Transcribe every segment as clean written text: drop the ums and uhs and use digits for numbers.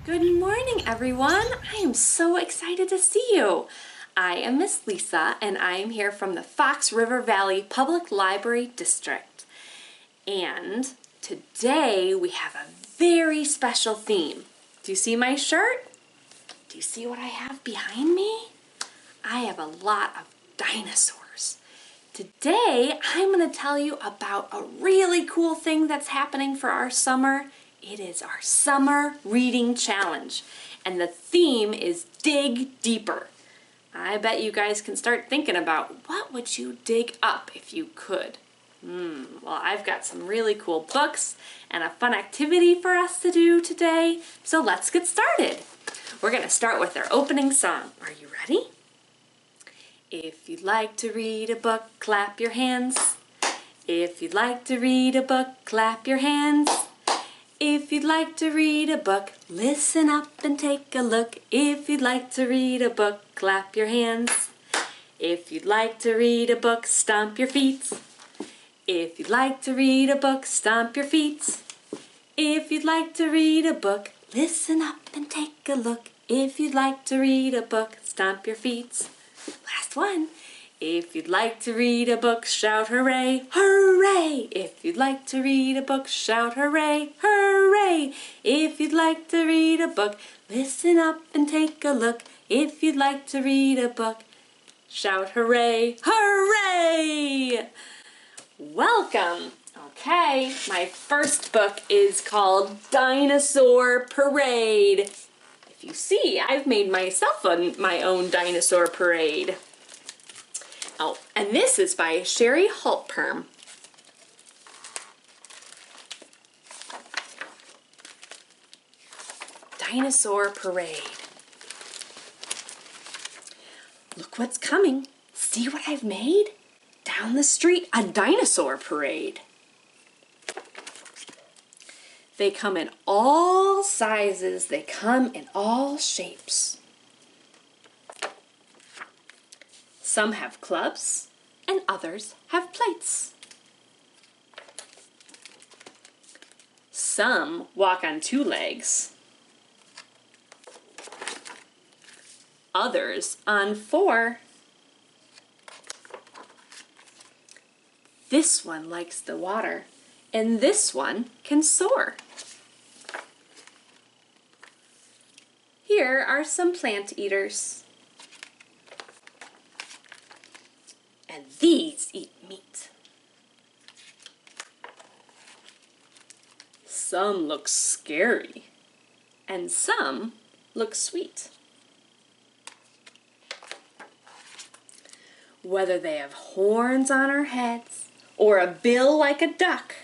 Good morning, everyone. I am so excited to see you. I am Miss Lisa, and I am here from the Fox River Valley Public Library District. And today we have a very special theme. Do you see my shirt? Do you see what I have behind me? I have a lot of dinosaurs. Today, I'm going to tell you about a really cool thing that's happening for our summer. It is our Summer Reading Challenge, and the theme is Dig Deeper. I bet you guys can start thinking about what would you dig up if you could. Well, I've got some really cool books and a fun activity for us to do today, so let's get started. We're going to start with our opening song. Are you ready? If you'd like to read a book, clap your hands. If you'd like to read a book, clap your hands. If you'd like to read a book, listen up and take a look. If you'd like to read a book, clap your hands. If you'd like to read a book, stomp your feet. If you'd like to read a book, stomp your feet. If you'd like to read a book, listen up and take a look. If you'd like to read a book, stomp your feet. Last one. If you'd like to read a book, shout hooray, hooray! If you'd like to read a book, shout hooray, hooray! If you'd like to read a book, listen up and take a look. If you'd like to read a book, shout hooray, hooray! Welcome! Okay, my first book is called Dinosaur Parade. If you see, I've made myself my own Dinosaur Parade. Oh, and this is by Shari Halpern. Dinosaur Parade. Look what's coming. See what I've made? Down the street, a dinosaur parade. They come in all sizes. They come in all shapes. Some have clubs, and others have plates. Some walk on two legs, others on four. This one likes the water, and this one can soar. Here are some plant eaters. And these eat meat. Some look scary, and some look sweet. Whether they have horns on their heads or a bill like a duck.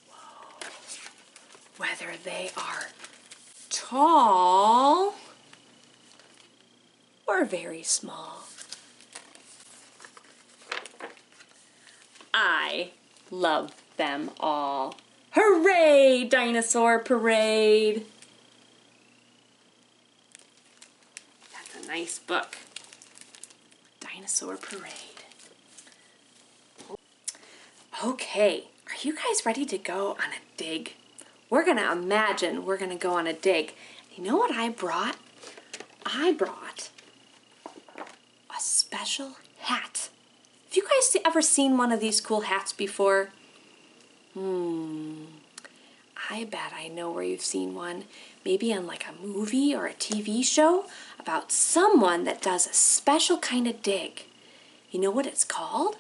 Whoa. Whether they are tall or very small. I love them all. Hooray, Dinosaur Parade! That's a nice book. Dinosaur Parade. Okay, are you guys ready to go on a dig? We're gonna imagine we're gonna go on a dig. You know what I brought? I brought a special hat. Have you guys ever seen one of these cool hats before? I bet I know where you've seen one. Maybe on like a movie or a TV show about someone that does a special kind of dig. You know what it's called?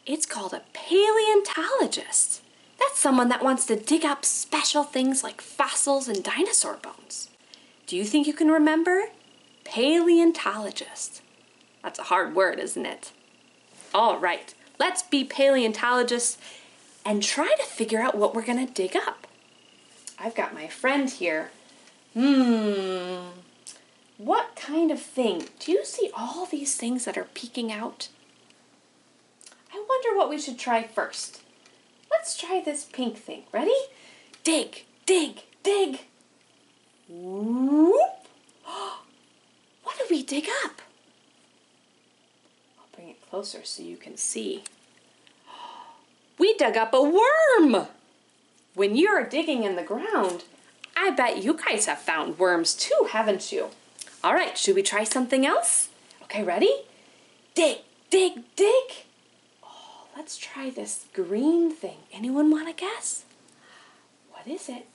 It's called a paleontologist. That's someone that wants to dig up special things like fossils and dinosaur bones. Do you think you can remember? Paleontologist. That's a hard word, isn't it? All right, let's be paleontologists and try to figure out what we're gonna dig up. I've got my friend here. What kind of thing? Do you see all these things that are peeking out? I wonder what we should try first. Let's try this pink thing. Ready? Dig, dig, dig. Whoop. What did we dig up? I'll bring it closer so you can see. We dug up a worm! When you're digging in the ground, I bet you guys have found worms too, haven't you? All right, should we try something else? Okay, ready? Dig, dig, dig. Oh, let's try this green thing. Anyone want to guess? What is it?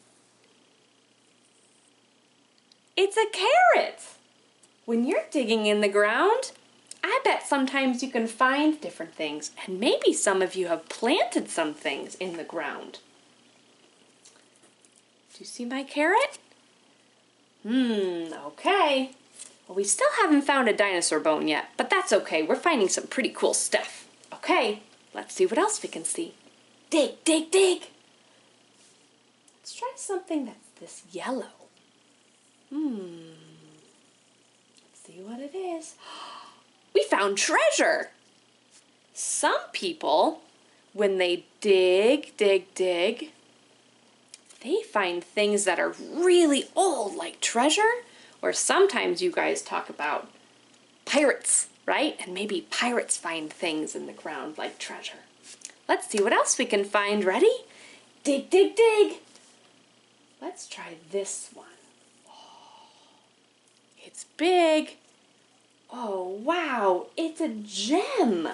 It's a carrot. When you're digging in the ground, I bet sometimes you can find different things, and maybe some of you have planted some things in the ground. Do you see my carrot? Okay. Well, we still haven't found a dinosaur bone yet, but that's okay. We're finding some pretty cool stuff. Okay, let's see what else we can see. Dig, dig, dig. Let's try something that's this yellow. Let's see what it is. We found treasure. Some people, when they dig, dig, dig, they find things that are really old, like treasure, or sometimes you guys talk about pirates, right? And maybe pirates find things in the ground like treasure. Let's see what else we can find. Ready? Dig, dig, dig. Let's try this one. Oh, it's big. Oh, wow, it's a gem.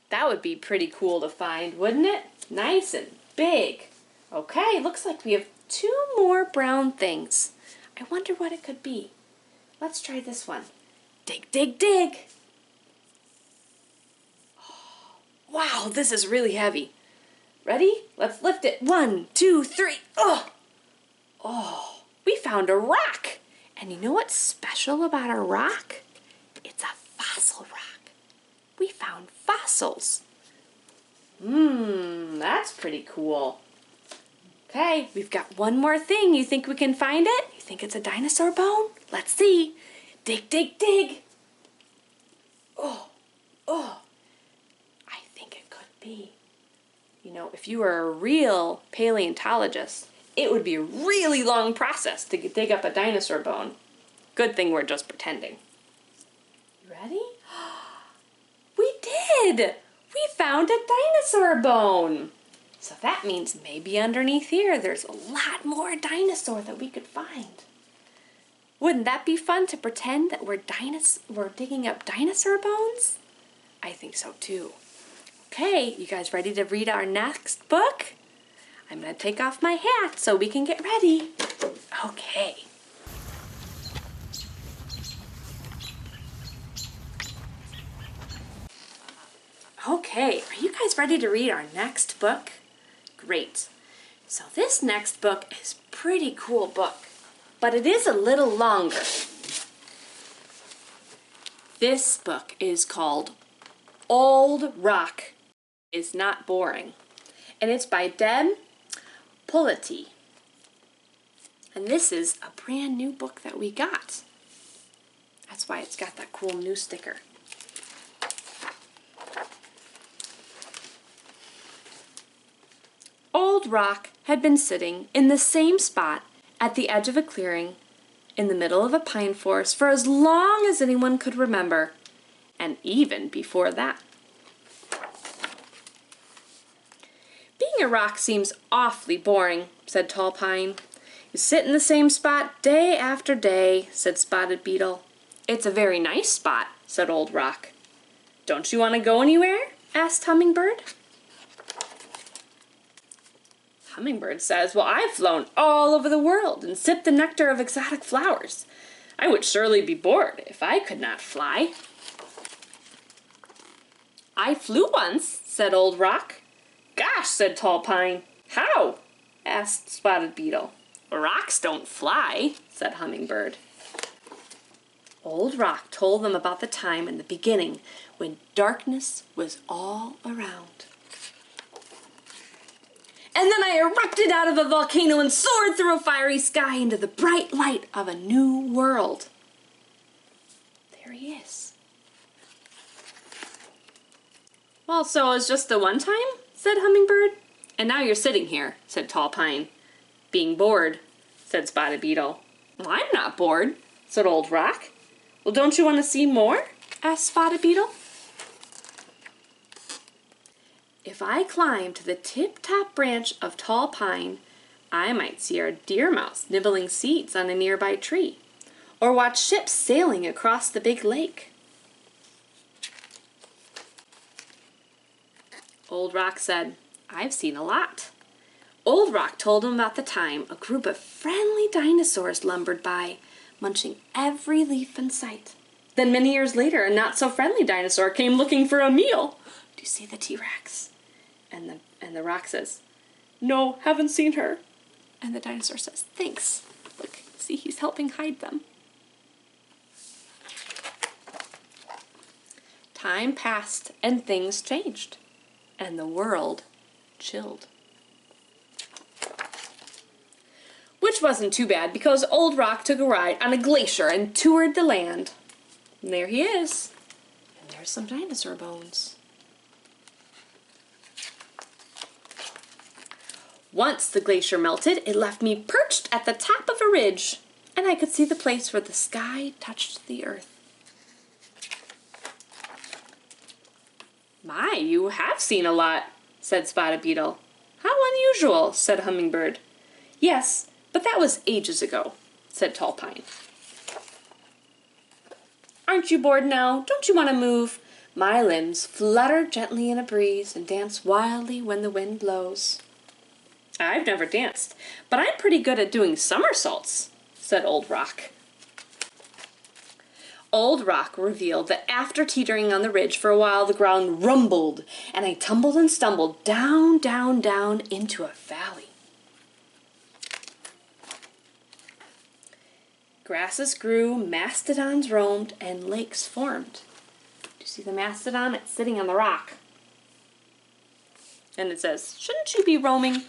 That would be pretty cool to find, wouldn't it? Nice and big. Okay, looks like we have 2 more brown things. I wonder what it could be. Let's try this one. Dig, dig, dig. Oh, wow, this is really heavy. Ready? Let's lift it. 1, 2, 3. Oh, we found a rock. And you know what's special about a rock? It's a fossil rock. We found fossils. That's pretty cool. Okay, we've got one more thing. You think we can find it? You think it's a dinosaur bone? Let's see. Dig, dig, dig. Oh, I think it could be. You know, if you were a real paleontologist, it would be a really long process to dig up a dinosaur bone. Good thing we're just pretending. Ready? We did! We found a dinosaur bone! So that means maybe underneath here there's a lot more dinosaur that we could find. Wouldn't that be fun to pretend that we're digging up dinosaur bones? I think so too. Okay, you guys ready to read our next book? I'm going to take off my hat so we can get ready. Okay. Okay, are you guys ready to read our next book? Great. So this next book is a pretty cool book, but it is a little longer. This book is called Old Rock is Not Boring, and it's by Deb Pilutti. And this is a brand new book that we got. That's why it's got that cool new sticker. Old Rock had been sitting in the same spot at the edge of a clearing in the middle of a pine forest for as long as anyone could remember, and even before that. Being a rock seems awfully boring, said Tall Pine. You sit in the same spot day after day, said Spotted Beetle. It's a very nice spot, said Old Rock. Don't you want to go anywhere? Asked Hummingbird. Hummingbird says, well, I've flown all over the world and sipped the nectar of exotic flowers. I would surely be bored if I could not fly. I flew once, said Old Rock. Gosh, said Tall Pine. How? Asked Spotted Beetle. Rocks don't fly, said Hummingbird. Old Rock told them about the time in the beginning when darkness was all around. And then I erupted out of a volcano and soared through a fiery sky into the bright light of a new world. There he is. Well, so it was just the one time, said Hummingbird. And now you're sitting here, said Tall Pine. Being bored, said Spotted Beetle. Well, I'm not bored, said Old Rock. Well, don't you want to see more? Asked Spotted Beetle. If I climb to the tip-top branch of tall pine, I might see our deer mouse nibbling seeds on a nearby tree, or watch ships sailing across the big lake. Old Rock said, I've seen a lot. Old Rock told him about the time a group of friendly dinosaurs lumbered by, munching every leaf in sight. Then many years later, a not-so-friendly dinosaur came looking for a meal. Do you see the T-Rex? And the rock says, no, haven't seen her. And the dinosaur says, thanks. Look, see, he's helping hide them. Time passed and things changed. And the world chilled. Which wasn't too bad because Old Rock took a ride on a glacier and toured the land. And there he is. And there's some dinosaur bones. Once the glacier melted, it left me perched at the top of a ridge, and I could see the place where the sky touched the earth. My, you have seen a lot, said Spotted Beetle. How unusual, said Hummingbird. Yes, but that was ages ago, said Tall Pine. Aren't you bored now? Don't you want to move? My limbs flutter gently in a breeze and dance wildly when the wind blows. I've never danced, but I'm pretty good at doing somersaults, said Old Rock. Old Rock revealed that after teetering on the ridge for a while, the ground rumbled, and I tumbled and stumbled down, down, down into a valley. Grasses grew, mastodons roamed, and lakes formed. Do you see the mastodon? It's sitting on the rock. And it says, shouldn't you be roaming?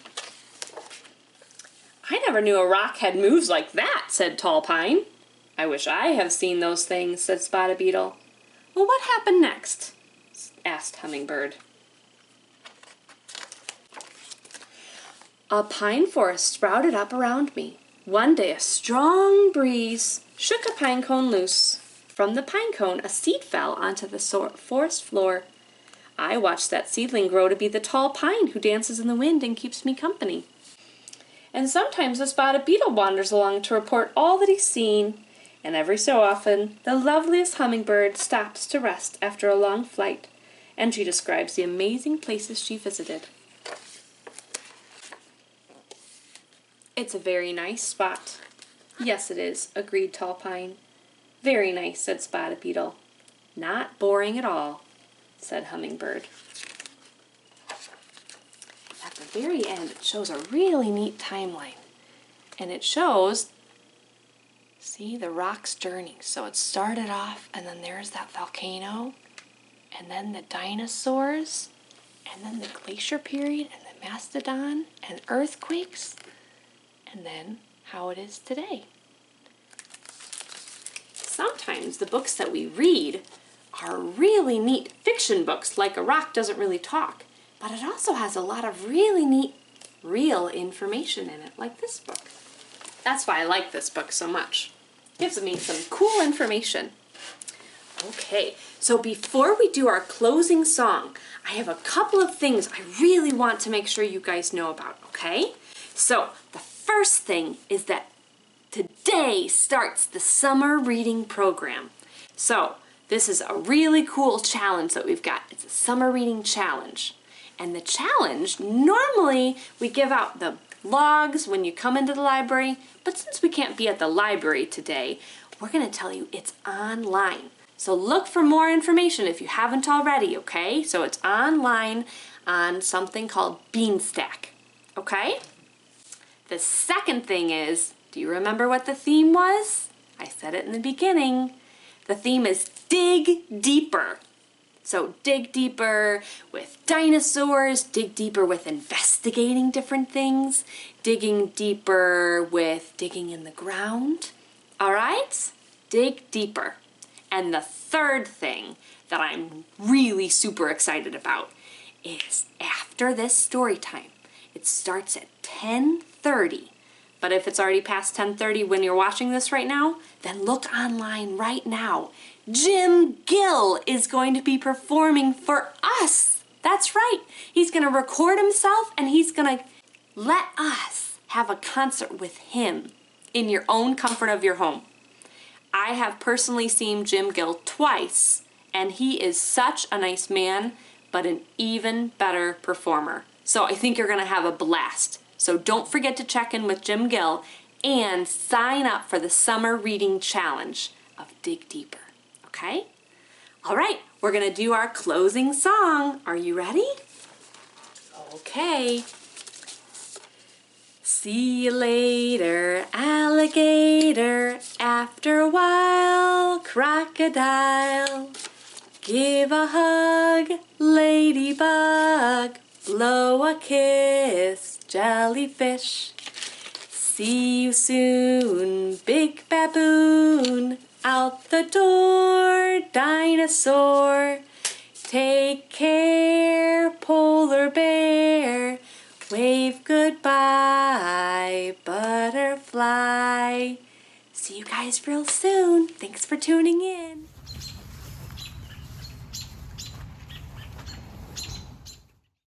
I never knew a rock had moves like that, said Tall Pine. I wish I have seen those things, said Spotted Beetle. Well, what happened next? Asked Hummingbird. A pine forest sprouted up around me. One day a strong breeze shook a pine cone loose. From the pine cone a seed fell onto the forest floor. I watched that seedling grow to be the tall pine who dances in the wind and keeps me company. And sometimes the Spotted Beetle wanders along to report all that he's seen, and every so often the loveliest hummingbird stops to rest after a long flight, and she describes the amazing places she visited. It's a very nice spot. Yes, it is, agreed Tall Pine. Very nice, said Spotted Beetle. Not boring at all, said Hummingbird. At the very end, it shows a really neat timeline. And it shows, see, the rock's journey. So it started off, and then there's that volcano, and then the dinosaurs, and then the glacier period, and the mastodon, and earthquakes, and then how it is today. Sometimes the books that we read are really neat fiction books, like A Rock Doesn't Really Talk, but it also has a lot of really neat real information in it, like this book. That's why I like this book so much. It gives me some cool information. Okay, so before we do our closing song, I have a couple of things I really want to make sure you guys know about, okay? So the first thing is that today starts the summer reading program. So this is a really cool challenge that we've got. It's a summer reading challenge. And the challenge, normally we give out the logs when you come into the library, but since we can't be at the library today, we're going to tell you it's online. So look for more information if you haven't already, okay? So it's online on something called Beanstack, okay? The second thing is, do you remember what the theme was? I said it in the beginning. The theme is Dig Deeper. So dig deeper with dinosaurs, dig deeper with investigating different things, digging deeper with digging in the ground. All right? Dig deeper. And the third thing that I'm really super excited about is after this story time. It starts at 10:30. But if it's already past 10:30 when you're watching this right now, then look online right now. Jim Gill is going to be performing for us That's right. He's going to record himself and he's going to let us have a concert with him in your own comfort of your home. I have personally seen Jim Gill twice, and he is such a nice man, but an even better performer. So I think you're going to have a blast. So don't forget to check in with Jim Gill and sign up for the Summer Reading Challenge of Dig Deeper, okay? All right, we're going to do our closing song. Are you ready? Okay. See you later, alligator, after a while, crocodile. Give a hug, ladybug, blow a kiss, jellyfish. See you soon, big baboon, out the door, dinosaur. Take care, polar bear, wave goodbye, butterfly. See you guys real soon. Thanks for tuning in.